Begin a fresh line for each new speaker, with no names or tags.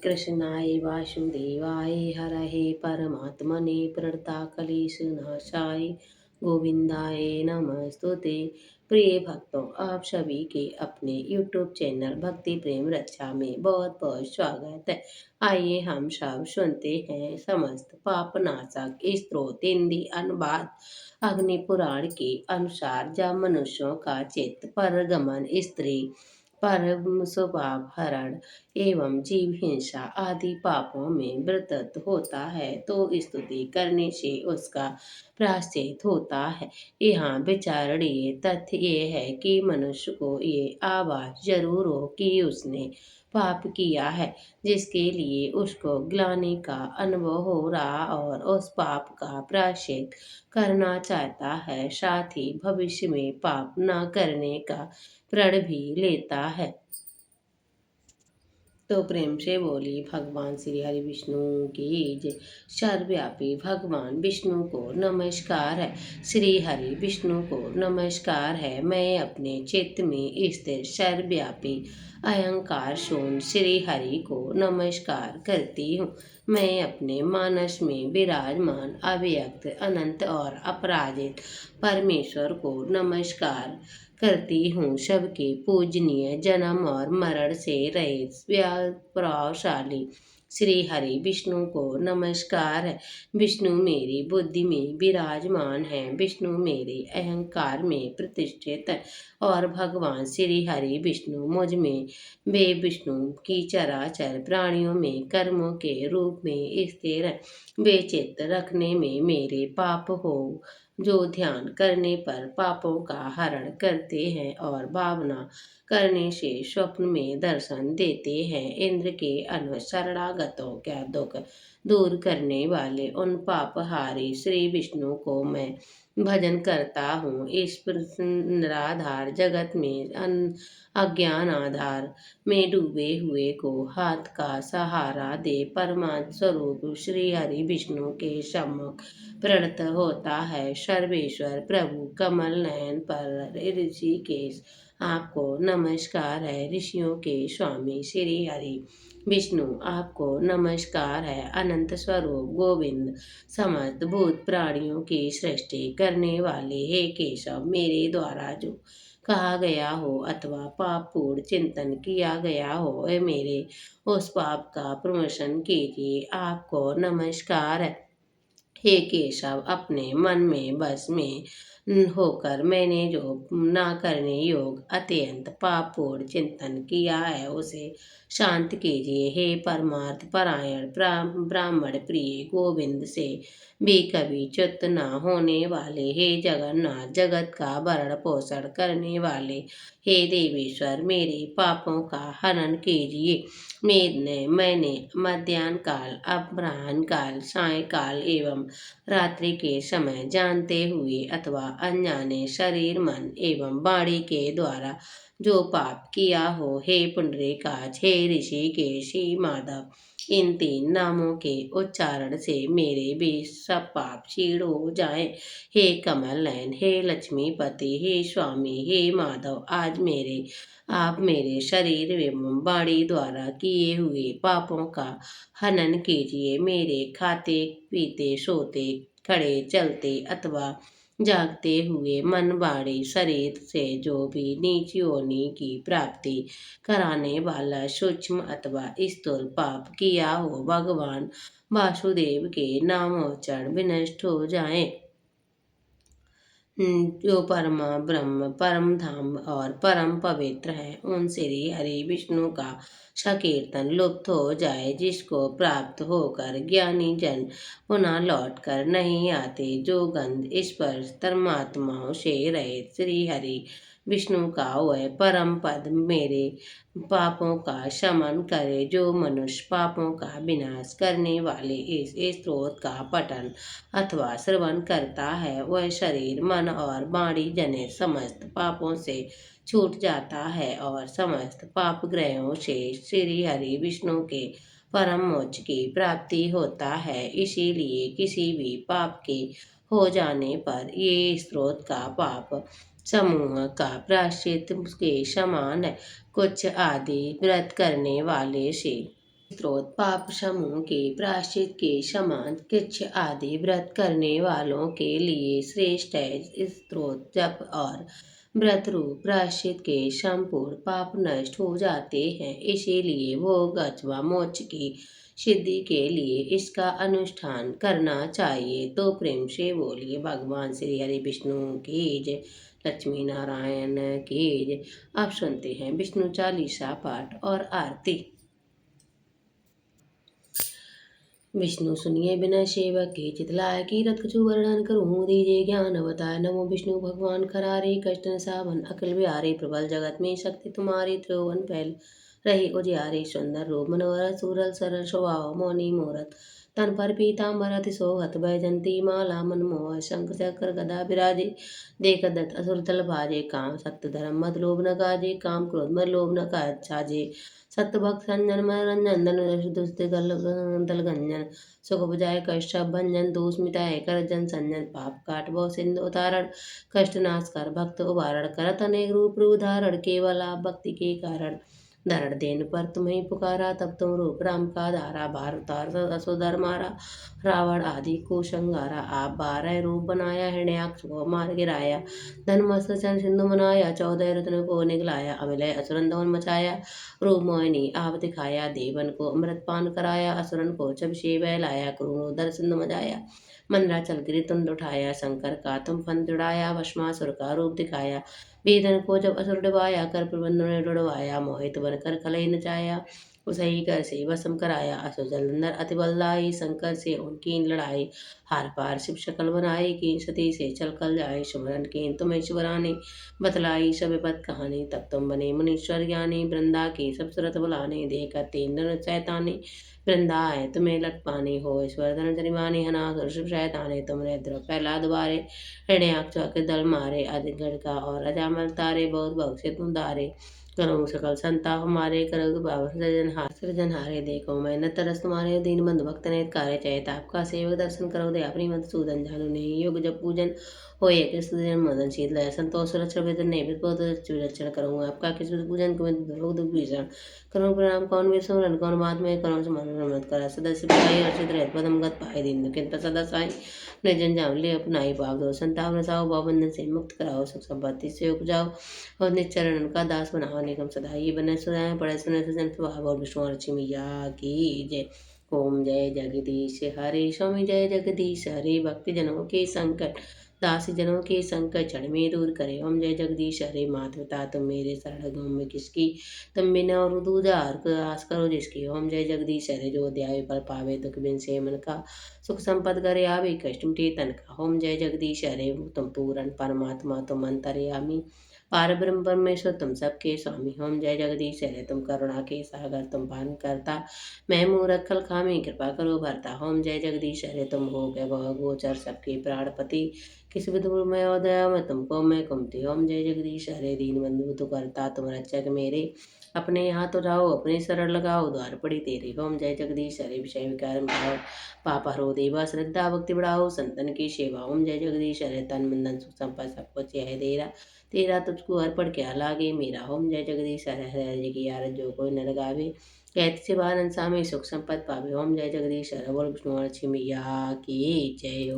कृष्णाय वासुदेवाय हरये परमात्मने प्रणताकलेशनाशाय गोविंदाय नमस्तुते। प्रिय भक्तों, आप सभी के अपने YouTube चैनल भक्ति प्रेम रक्षा में बहुत बहुत स्वागत है। आइए हम सब सुनते हैं समस्त पापनाशक स्त्रोत हिंदी अनुवाद। अग्नि पुराण के अनुसार जब मनुष्यों का चित्त परगमन, स्त्री पर स्वभाव हरण एवं जीव हिंसा आदि पापों में व्रतत होता है तो स्तुति करने से उसका प्रायश्चित होता है। यहाँ विचारणीय तथ्य ये है कि मनुष्य को ये आवाज जरूर हो कि उसने पाप किया है, जिसके लिए उसको ग्लानि का अनुभव हो रहा और उस पाप का प्रायश्चित करना चाहता है। साथ ही भविष्य में पाप न करने का प्रण भी लेता है। तो प्रेम से बोली भगवान श्री हरि विष्णु की जय। सर्वव्यापी भगवान विष्णु को नमस्कार है। श्री हरि विष्णु को नमस्कार है। मैं अपने चित्त में स्थिर सर्वव्यापी अहंकार शून्य श्री हरि को नमस्कार करती हूँ। मैं अपने मानस में विराजमान अव्यक्त अनंत और अपराजित परमेश्वर को नमस्कार करती हूँ। सबके पूजनीय जन्म और मरण से रहित प्रभावशाली श्री हरि विष्णु को नमस्कार है। विष्णु मेरी बुद्धि में विराजमान है। विष्णु मेरे अहंकार में प्रतिष्ठित है और भगवान श्री हरि विष्णु मुझ में वे विष्णु की चराचर प्राणियों में कर्मों के रूप में स्थिर है। वे चित्त रखने में मेरे पाप हो जो ध्यान करने पर पापों का हरण करते हैं और भावना करने से स्वप्न में दर्शन देते हैं। इंद्र के शरणागतों का दुख दूर करने वाले उन पापहारी श्री विष्णु को मैं भजन करता हूँ। इस निराधार जगत में अज्ञान आधार में डूबे हुए को हाथ का सहारा दे परमात्म स्वरूप श्री हरि विष्णु के सम्मुख प्रणत होता है। सर्वेश्वर प्रभु कमल नयन पर ऋषिकेश आपको नमस्कार है। ऋषियों के स्वामी श्री हरि विष्णु आपको नमस्कार है। अनंत स्वरूप गोविंद समस्त भूत प्राणियों की सृष्टि करने वाले हे केशव, मेरे द्वारा जो कहा गया हो अथवा पाप पूर्ण चिंतन किया गया हो मेरे उस पाप का प्रमोशन कीजिए। आपको नमस्कार है। हे केशव, अपने मन में बस में होकर मैंने जो ना करने योग अत्यंत पापपूर्ण चिंतन किया है उसे शांत कीजिए। हे परमार्थ परायण ब्राह्मण प्रिय गोविंद से भी कभी च्युत न होने वाले हे जगन्नाथ, जगत का भरण पोषण करने वाले हे देवेश्वर, मेरे पापों का हनन कीजिए। मैंने मध्याह्न काल, अपराह्न काल, सायंकाल एवं रात्रि के समय जानते हुए अथवा अनजाने शरीर मन एवं वाणी के द्वारा जो पाप किया हो, हे पुंडरीकाक्ष, हे ऋषिकेश, हे माधव, इन तीन नामों के उच्चारण से मेरे भी सब पाप क्षीण हो जाए। हे कमल नयन, हे लक्ष्मीपति, हे स्वामी, हे माधव, आज आप मेरे शरीर एवं वाणी द्वारा किए हुए पापों का हनन कीजिए। मेरे खाते पीते सोते खड़े चलते अथवा जागते हुए मन वाणी शरीर से जो भी नीच योनि की प्राप्ति कराने वाला सूक्ष्म अथवा स्थूल पाप किया हो, भगवान वासुदेव के नामोच्चारण विनष्ट हो जाए। जो परमा ब्रह्म परम धाम और परम पवित्र है, उन श्री हरि विष्णु का संकीर्तन लुप्त हो जाए, जिसको प्राप्त होकर ज्ञानी जन पुनः लौट कर नहीं आते। जो गंध स्पर्श धर्मात्माओं से रहित श्री हरि विष्णु का वह परम पद मेरे पापों का शमन करे। जो मनुष्य पापों का विनाश करने वाले इस स्त्रोत का पठन अथवा श्रवण करता है, वह शरीर मन और वाणी जनित समस्त पापों से छूट जाता है और समस्त पाप ग्रहों से श्री हरि विष्णु के परम मोक्ष की प्राप्ति होता है। इसीलिए किसी भी पाप के हो जाने पर ये स्त्रोत का पाप समूह का प्रायश्चित के समान है। कुछ आदि व्रत करने वाले से स्त्रोत पाप समूह के प्रायश्चित के समान कृच्छ आदि व्रत करने वालों के लिए श्रेष्ठ है। इस स्त्रोत जप और व्रत रूप प्रायश्चित के संपूर्ण पाप नष्ट हो जाते हैं, इसीलिए वो अथवा मोक्ष की सिद्धि के लिए इसका अनुष्ठान करना चाहिए। तो प्रेम से बोलिए भगवान श्री हरि विष्णु की जय, लक्ष्मी नारायण की जय। आप सुनते हैं विष्णु चालीसा पाठ और आरती। विष्णु सुनिए बिना सेवक के चितलाय, कीरत कछु वर्णन करूँ दीजे ज्ञान अवतार। नमो विष्णु भगवान खरारे, कष्ट सावन अखिल बिहारी। प्रबल जगत में शक्ति तुम्हारी, त्रिभुवन फैल रही उजियारे। सुंदर रूप मनोहर सुरल सरल स्वभाव, मौनी मूरत तन पर पीताम्बर अति सोहत। बैजंती माला मनमोह, शंख चक्र गदा विराजे। देख दत्त असुर दल भाजे, काम सत्य धर्म मद लोभ न काजे। काम क्रोध मद लोभ न साजे, सत्य भक्त संजन मनोरंजन। धन दुष्ट दल गंजन, सुख बुझाए कष्ट भंजन। दोष मिटाए कर जन संजन, पाप काट भव सिंधु उतारण। कष्ट नाश कर भक्त उबारण, करत अनेक रूप उदाहरण। केवल आप भक्ति के कारण धरण देन पर तुम्हें पुकारा। तब तुम रूप राम का धारा, भार उतार असुधर मारा। रावण आदि को संगारा, आप 12 रूप बनाया। हिरण्याक्ष को मार गिराया, धर्मस्त्र चरण सिंधु मनाया। 14 रत्न को निगलाया, अमिलय असुरन दमन मचाया। रूप मोहिनी आप दिखाया, देवन को अमृत पान कराया। असुरन को जब से बहलाया, क्रूरोदर सिंधु मचाया। मंदराचल गिरि तुंड उठाया, शंकर का तुम फन उड़ाया। भस्मासुर का रूप दिखाया, वेदन को जब असुर डुबाया। कर प्रबंधन ने डुड़वाया, मोहित बनकर खलई नचाया। उसई कर से वसम कराया, असुर जलंधर अति बलदाई। शंकर से उनकी लड़ाई, हार पार शिव शकल बनाई। की सती से चल कल जाए, सुमरन की तुम्हें शिवरानी। बतलाई सब विपत कहानी, तब तुम बने मुनीश्वर ज्ञानी। वृंदा की सब सुरत बुलाने, देखकर तीन दिन शैतानी। वृंदा आए तुम्हें लट पानी, हो ईश्वर धन जरिमानी। हना शिव शैताने, तुमने द्रव फैला दुबारे। हिरण्याक्ष के दल मारे, अजगढ़ का और अजामल तारे। बहुत बहुत से तुम दारे, करो सकल संताप हमारे। करो बाबा सृजनहारे, देखो मैं न तरस तुम्हारे। दीन बंधु भक्त ने कार्य चैत, आपका सेवक दर्शन करो दे अपनी मत सूदन। जानु नहीं योग जब पूजन होए, कृष्ण दिन मदन शीत लय संतोष सुरक्षण वेदन नहीं बहुत विरक्षण करूँगा। आपका किस पूजन को रोग दुख भीषण करो प्रणाम। कौन वीर सुमरन कौन बात में, करो समान मत करा। सदस्य पाई अर्चित रह पदम गत पाए, दीन दुखित सदा साई। निर्जन जाम ले अपनाई, पाप दो संताप नसाओ। भाव बंधन से मुक्त कराओ, सुख संपत्ति से उपजाओ। और निश्चरण का दास बनाओ, निगम सदा ये बने सदाएं। पढ़े सुने सजन स्वभाव, और विष्णु और लक्ष्मी मैया की जय। ओम जय जगदीश हरे, स्वामी जय जगदीश हरे। भक्ति जनों के संकट, दासी जनों के संकट क्षण में दूर करे। ओम जय जगदीश हरे। मात पिता तुम मेरे शरण गो में किसकी, तुम बिना और दूजा आस करो जिसकी। ओम जय जगदीश हरे। जो ध्यावे फल पावे, दुख बिन से मन का। सुख संपद करे आवे, कष्ट मिटे तन का। ओम जय जगदीश हरे। तुम पूर्ण परमात्मा तुम अंतर्यामी, पार ब्रह्म परमेश्वर तुम सबके स्वामी। ओम जय जगदीश हरे। तुम करुणा के सागर तुम पान करता, मैं मुँह रखल खामी कृपा करो भरता। ओम जय जगदीश हरे। तुम हो गए वह गोचर सबके प्राणपति, किस विधुर में दया में तुमको मैं कुमति। ओम जय जगदीश हरे। दीन बंधु तु करता तुम रक्षक मेरे, अपने हाथ उठाओ अपने शरण लगाओ, द्वार पड़ी तेरे। ओम जय जगदीश हरे। विषय विकार मिटाओ, पाप हरो देवा श्रद्धा भक्ति बढ़ाओ, संतन की सेवा। ओम जय जगदीश हरे। तन मन धन सुख संपद सब कुछ यह तेरा, तेरा तुझको अर्पण क्या लागे मेरा। ओम जय जगदीश हरे। हरे हरे की आरत जो कोई न लगावे, कहत से बानन सामे सुख संपद पावे। ओम जय जगदीश हरे। बोल विष्णु और लक्ष्मी मैया की जय।